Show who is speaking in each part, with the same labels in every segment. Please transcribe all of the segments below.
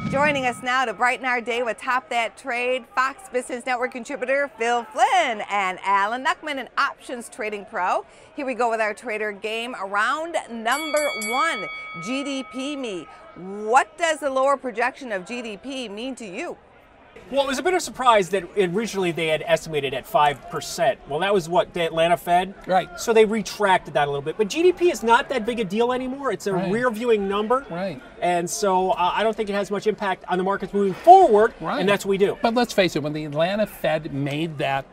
Speaker 1: Joining us now to brighten our day with Top That Trade, Fox Business Network contributor Phil Flynn and Alan Nuckman, an options trading pro. Here we go with our trader game. Round number one, GDP me. What does the lower projection of GDP mean to you?
Speaker 2: Well, it was a bit of a surprise that originally they had estimated at 5%. Well, that was what, the Atlanta Fed?
Speaker 3: Right.
Speaker 2: So they retracted that a little bit. But GDP is not that big a deal anymore. It's a rear-viewing number.
Speaker 3: Right.
Speaker 2: And so I don't think it has much impact on the markets moving forward, and that's what we do.
Speaker 3: But let's face it, when the Atlanta Fed made that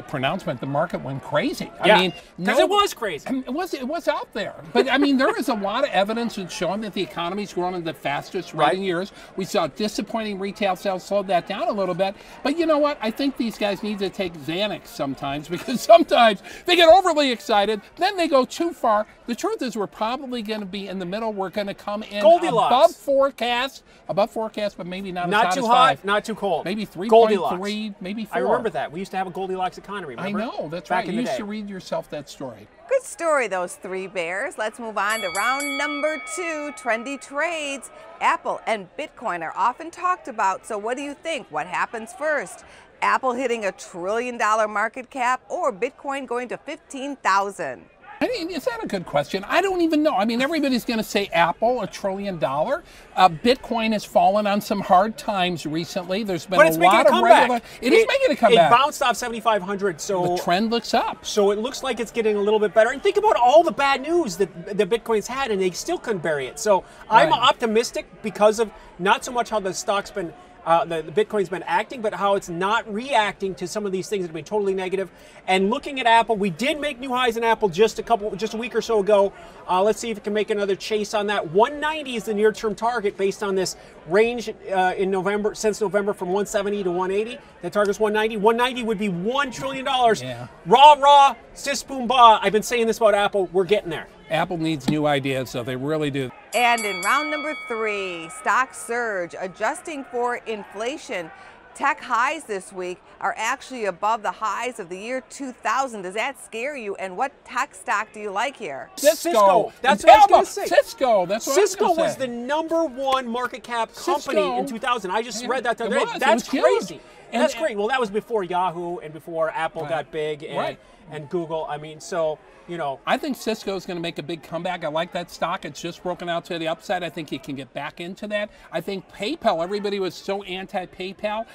Speaker 3: pronouncement, the market went crazy.
Speaker 2: Yeah.
Speaker 3: I mean,
Speaker 2: because it was crazy.
Speaker 3: It was out there. But I mean, there is a lot of evidence that's showing that the economy's growing in the fastest rate in years. We saw disappointing retail sales slow that down a little bit. But you know what? I think these guys need to take Xanax sometimes, because sometimes they get overly excited, then they go too far. The truth is we're probably going to be in the middle. We're going to come in above forecast, but maybe not as hot
Speaker 2: too
Speaker 3: as
Speaker 2: hot,
Speaker 3: 5.
Speaker 2: not too cold.
Speaker 3: Maybe 3.3, maybe 4.
Speaker 2: I remember that. We used to have a Goldilocks economy, remember?
Speaker 3: I know, that's
Speaker 2: Back
Speaker 3: right.
Speaker 2: in
Speaker 3: You
Speaker 2: the
Speaker 3: used
Speaker 2: day.
Speaker 3: to read yourself that story.
Speaker 1: Good story, those three bears. Let's move on to round number two, trendy trades. Apple and Bitcoin are often talked about, so what do you think? What happens first? Apple hitting $1 trillion market cap or Bitcoin going to 15,000?
Speaker 3: I mean, is that a good question? I don't even know. I mean, everybody's going to say Apple, $1 trillion. Bitcoin has fallen on some hard times recently. There's been a lot of regular. It is making a comeback.
Speaker 2: It bounced off 7,500, so
Speaker 3: the trend looks up.
Speaker 2: So it looks like it's getting a little bit better. And think about all the bad news that Bitcoin's had, and they still couldn't bury it. So I'm optimistic because of not so much how the stock's been. The Bitcoin's been acting, but how it's not reacting to some of these things that have been totally negative. And looking at Apple, we did make new highs in Apple just a week or so ago. Let's see if it can make another chase on that. 190 is the near-term target based on this range in November, since November, from 170 to 180. The target's 190. 190 would be $1 trillion.
Speaker 3: Yeah.
Speaker 2: Rah, sis, boom, bah. I've been saying this about Apple. We're getting there.
Speaker 3: Apple needs new ideas, so they really do.
Speaker 1: And in round number three, stock surge, adjusting for inflation. Tech highs this week are actually above the highs of the year 2000. Does that scare you? And what tech stock do you like here?
Speaker 2: Cisco. That's what I was going to say.
Speaker 3: Cisco. That's what
Speaker 2: Cisco
Speaker 3: was
Speaker 2: the #1 market cap company in 2000. I just read that the other day. That's crazy. That's great. Well, that was before Yahoo and before Apple got big and Google. I mean, so, you know.
Speaker 3: I think Cisco is going to make a big comeback. I like that stock. It's just broken out to the upside. I think you can get back into that. I think PayPal, everybody was so anti-PayPal.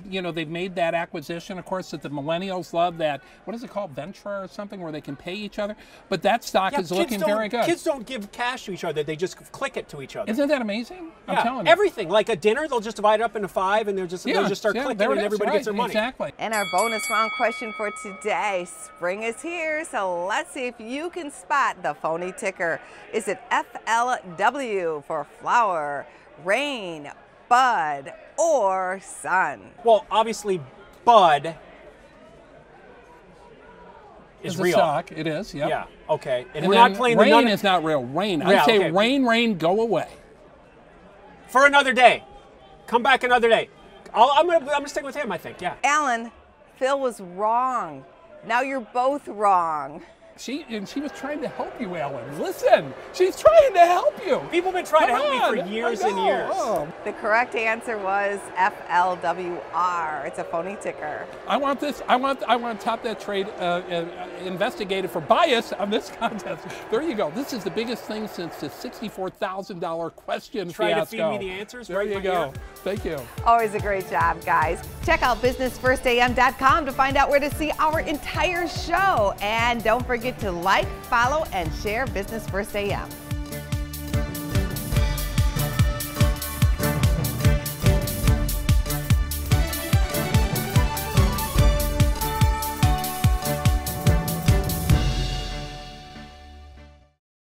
Speaker 3: You know, they've made that acquisition, of course, that the millennials love that. What is it called? Ventra or something, where they can pay each other. But that stock is looking very good.
Speaker 2: Kids don't give cash to each other. They just click it to each other.
Speaker 3: Isn't that amazing? I'm telling you.
Speaker 2: Everything. Like a dinner, they'll just divide it up into 5 and they'll just start clicking and everybody gets their money.
Speaker 3: Exactly.
Speaker 1: And our bonus round question for today, spring is here, so let's see if you can spot the phony ticker. Is it FLW for flower, rain, bud, or sun?
Speaker 2: Well, obviously, bud is real.
Speaker 3: Stock. It is,
Speaker 2: yeah. Okay. And
Speaker 3: we're
Speaker 2: not playing
Speaker 3: rain is not real. Rain. I say rain, go away.
Speaker 2: For another day. Come back another day. I'm gonna stick with him, I think, yeah.
Speaker 1: Alan, Phil was wrong. Now you're both wrong.
Speaker 3: She was trying to help you, Alan. Listen, she's trying to help you.
Speaker 2: People have been trying to help me for years and years.
Speaker 1: The correct answer was FLWR. It's a phony ticker.
Speaker 3: I want this. I want Top That Trade investigated for bias on this contest. There you go. This is the biggest thing since the $64,000 question
Speaker 2: Try
Speaker 3: fiasco.
Speaker 2: to feed me the answers.
Speaker 3: There you go. Thank you.
Speaker 1: Always a great job, guys. Check out businessfirstam.com to find out where to see our entire show. And don't forget to like, follow, and share Business First AM.